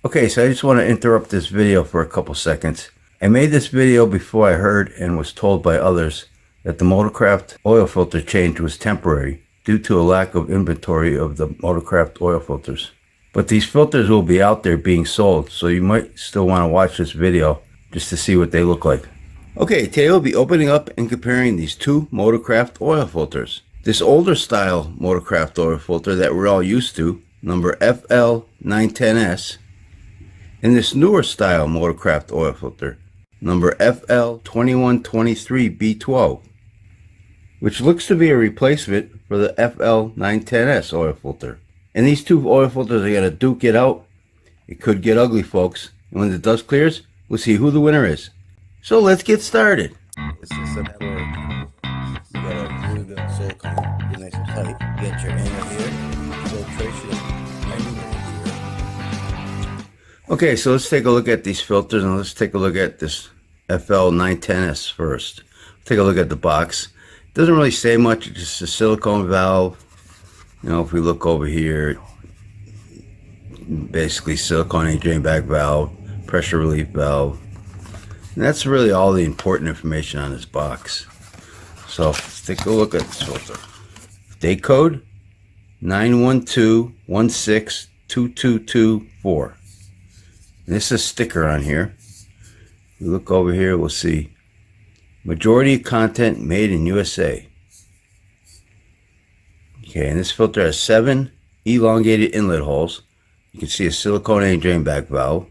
Okay, so I just want to interrupt this video for a couple seconds. I made this video before I heard and was told by others that the Motorcraft oil filter change was temporary due to a lack of inventory of the Motorcraft oil filters. But these filters will be out there being sold, so you might still want to watch this video just to see what they look like. Okay, today we'll be opening up and comparing these two Motorcraft oil filters. This older style Motorcraft oil filter that we're all used to, number FL910s, and this newer style Motorcraft oil filter, number FL2123 B12, which looks to be a replacement for the FL910s oil filter. And these two oil filters are going to duke it out. It could get ugly, folks. And when the dust clears, we'll see who the winner is. So let's get started. It's just a matter of, you gotta glue the silicone, get nice and tight, get your inner here, filtration, and here. Okay, so let's take a look at these filters, and let's take a look at this FL910s first. Take a look at the box. It doesn't really say much, it's just a silicone valve. You know, if we look over here, basically silicone drain back valve, pressure relief valve. And that's really all the important information on this box. So let's take a look at this filter. Date code 912162224. And this is a sticker on here. If we look over here, we'll see majority content made in USA. Okay, and this filter has 7 elongated inlet holes. You can see a silicone drain back valve.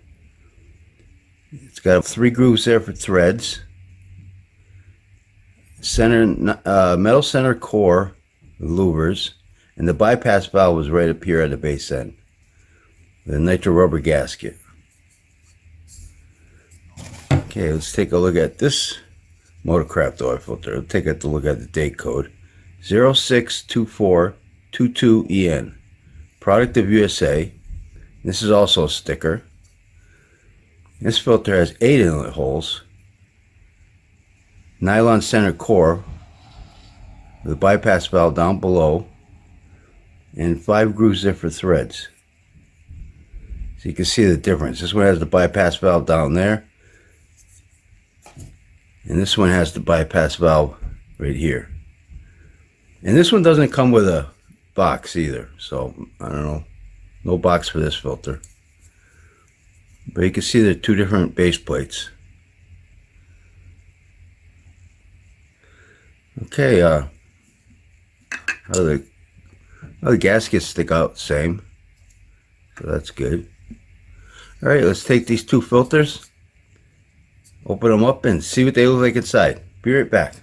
It's got 3 grooves there for threads. Metal center core louvers, and the bypass valve was right up here at the base end. The nitro rubber gasket. Okay, let's take a look at this Motorcraft oil filter. Let's take a look at the date code 062422EN. Product of USA. This is also a sticker. This filter has 8 inlet holes, nylon center core with a bypass valve down below, and 5 grooves there for threads. So you can see the difference. This one has the bypass valve down there, and this one has the bypass valve right here. And this one doesn't come with a box either, so I don't know, no box for this filter. But you can see there are 2 different base plates. Okay, how the gaskets stick out same, so that's good. All right, let's take these 2 filters, open them up, and see what they look like inside. Be right back.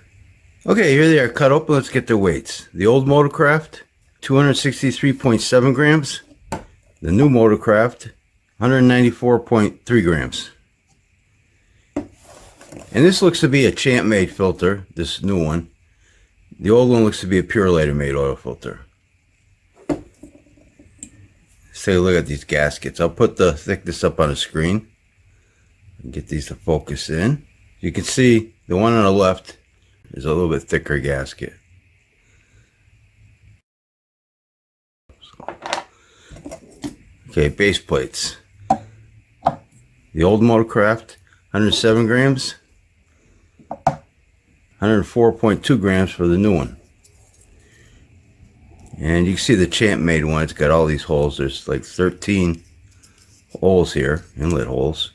Okay, here they are cut open. Let's get their weights. The old Motorcraft, 263.7 grams. The new Motorcraft, 194.3 grams. And this looks to be a Champ-made filter, this new one. The old one looks to be a Purolator made oil filter. Let's take a look at these gaskets. I'll put the thickness up on the screen and get these to focus in. You can see the one on the left is a little bit thicker gasket. Okay, base plates. The old Motorcraft, 107 grams, 104.2 grams for the new one. And you can see the Champ-made one, it's got all these holes. There's like 13 holes here, inlet holes.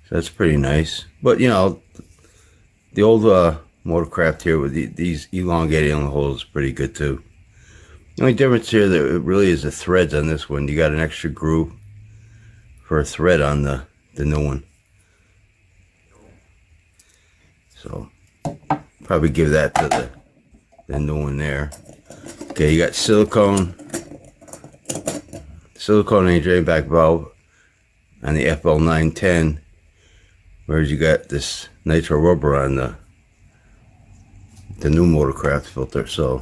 So that's pretty nice. But you know, the old Motorcraft here with these elongated inlet holes is pretty good too. The only difference here that really is the threads on this one. You got an extra groove for a thread on the new one. So probably give that to the new one there. Okay, you got silicone and drain back valve on the FL910, whereas you got this nitro rubber on the new Motorcraft filter. So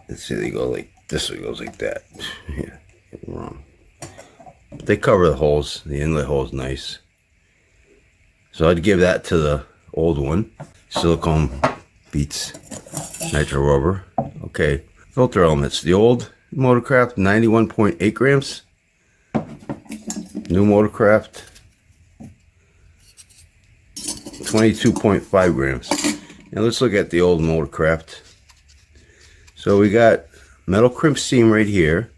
let's see, they go like this one goes like that. Yeah, wrong. But they cover the holes, the inlet holes nice. So I'd give that to the old one. Silicone beats nitro rubber. Okay, filter elements. The old Motorcraft 91.8 grams. New Motorcraft 22.5 grams. Now let's look at the old Motorcraft. So we got metal crimp seam right here,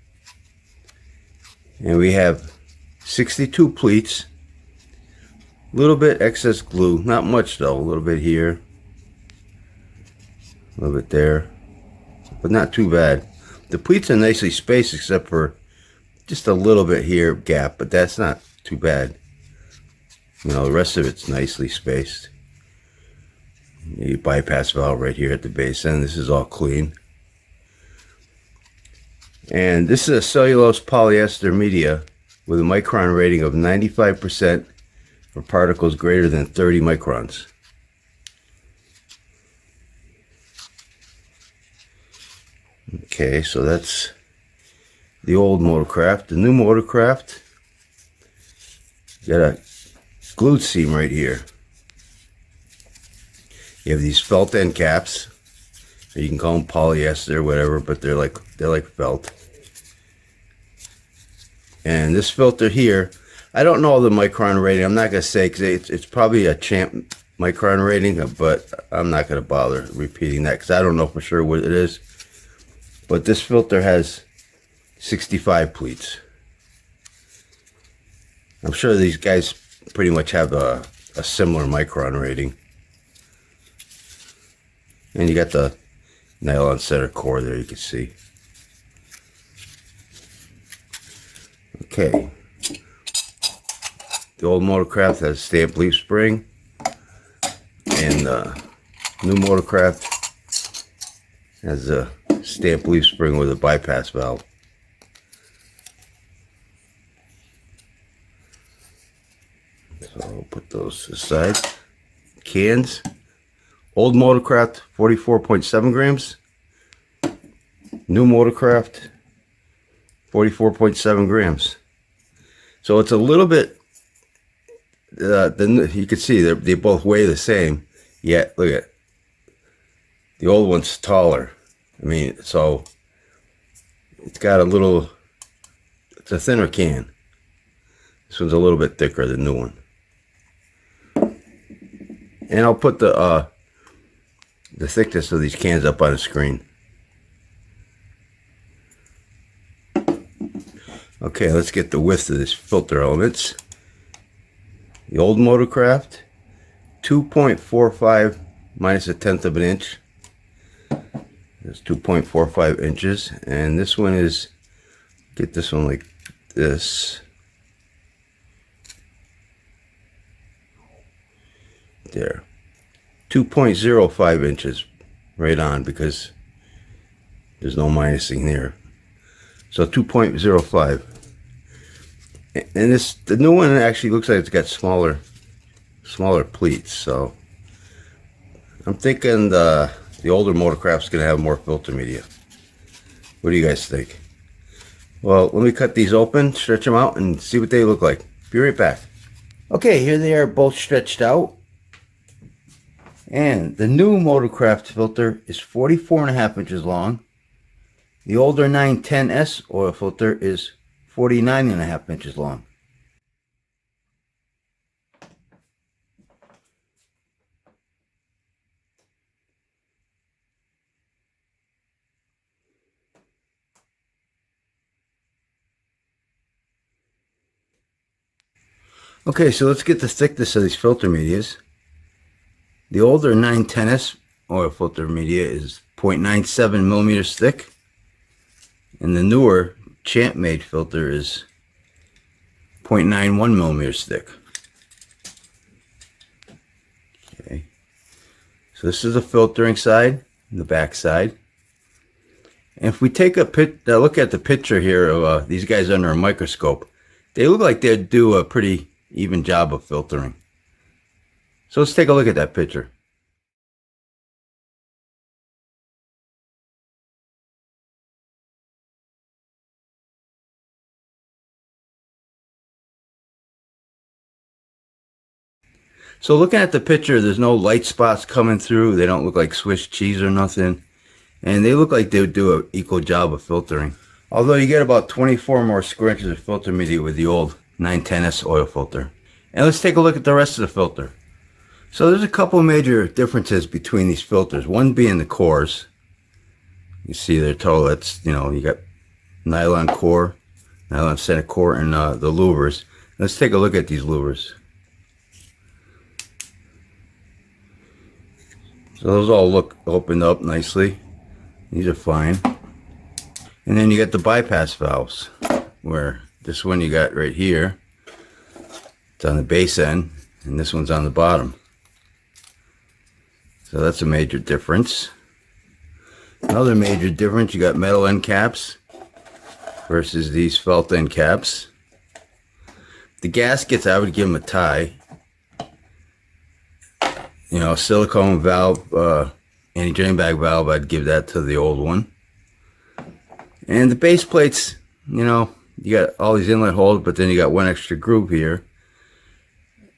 and we have 62 pleats, a little bit excess glue, not much though, a little bit here, a little bit there, but not too bad. The pleats are nicely spaced except for just a little bit here gap, but that's not too bad. You know, the rest of it's nicely spaced. You bypass valve right here at the base end. This is all clean. And this is a cellulose polyester media with a micron rating of 95% for particles greater than 30 microns. Okay, so that's the old Motorcraft. The new Motorcraft, got a glued seam right here. You have these felt end caps. You can call them polyester or whatever, but they're like felt. And this filter here, I don't know the micron rating. I'm not gonna say because it's probably a champ micron rating, but I'm not gonna bother repeating that because I don't know for sure what it is. But this filter has 65 pleats. I'm sure these guys pretty much have a similar micron rating. And you got the nylon center core there, you can see. Okay. The old Motorcraft has stamped leaf spring, and new Motorcraft has a stamped leaf spring with a bypass valve. So I'll put those aside. Cans. Old Motorcraft 44.7 grams. New Motorcraft 44.7 grams. So it's a little bit, you can see they both weigh the same, yet look at, the old one's taller. I mean, so it's got a little, it's a thinner can. This one's a little bit thicker than the new one. And I'll put the thickness of these cans up on the screen. Okay, let's get the width of this filter elements. The old Motorcraft, 2.45 minus 1/10 of an inch. That's 2.45 inches. And this one is, get this one like this. There. 2.05 inches right on, because there's no minusing there. So 2.05. And the new one actually looks like it's got smaller pleats. So I'm thinking the older Motorcraft's gonna have more filter media. What do you guys think? Well, let me cut these open, stretch them out, and see what they look like. Be right back. Okay, here they are both stretched out. And the new Motorcraft filter is 44.5 inches long. The older 910s oil filter is 49.5 inches long. Okay, so let's get the thickness of these filter medias. The older 910s oil filter media is 0.97 millimeters thick, and the newer Champ made filter is 0.91 millimeters thick. Okay, so this is the filtering side and the back side. And if we take a look at the picture here of these guys under a microscope, they look like they'd do a pretty even job of filtering. So let's take a look at that picture. So looking at the picture, there's no light spots coming through. They don't look like Swiss cheese or nothing. And they look like they would do an equal job of filtering. Although you get about 24 more square inches of filter media with the old 910s oil filter. And let's take a look at the rest of the filter. So there's a couple major differences between these filters. One being the cores. You see their total, that's, you know, you got nylon core, nylon center core, and the louvers. Let's take a look at these louvers. So those all look opened up nicely. These are fine. And then you got the bypass valves, where this one you got right here, it's on the base end, and this one's on the bottom. So that's a major difference. Another major difference, you got metal end caps versus these felt end caps. The gaskets, I would give them a tie. You know, silicone valve, anti-drain bag valve, I'd give that to the old one. And the base plates, you know, you got all these inlet holes, but then you got one extra groove here.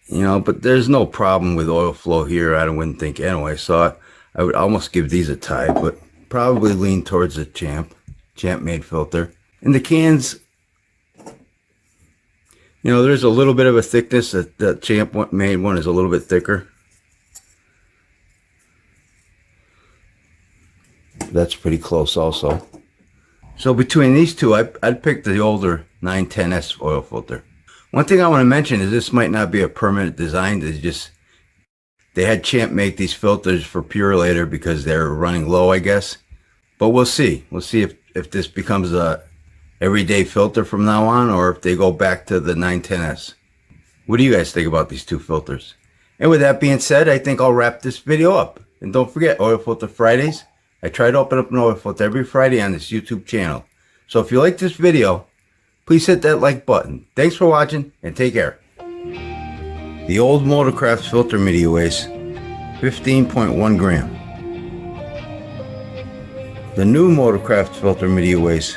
You know, but there's no problem with oil flow here, I wouldn't think anyway. So I would almost give these a tie, but probably lean towards the Champ made filter. And the cans, you know, there's a little bit of a thickness. That Champ made one is a little bit thicker. That's pretty close also. So between these two, I'd pick the older 910s oil filter. One thing I want to mention is this might not be a permanent design. They had Champ make these filters for Purolator because they're running low, I guess. But we'll see. We'll see if this becomes a everyday filter from now on, or if they go back to the 910s. What do you guys think about these two filters? And with that being said, I think I'll wrap this video up. And don't forget, Oil Filter Fridays. I try to open up an oil filter every Friday on this YouTube channel. So if you like this video, please hit that like button. Thanks for watching, and take care. The old Motorcraft filter media weighs 15.1 gram. The new Motorcraft filter media weighs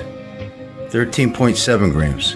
13.7 grams.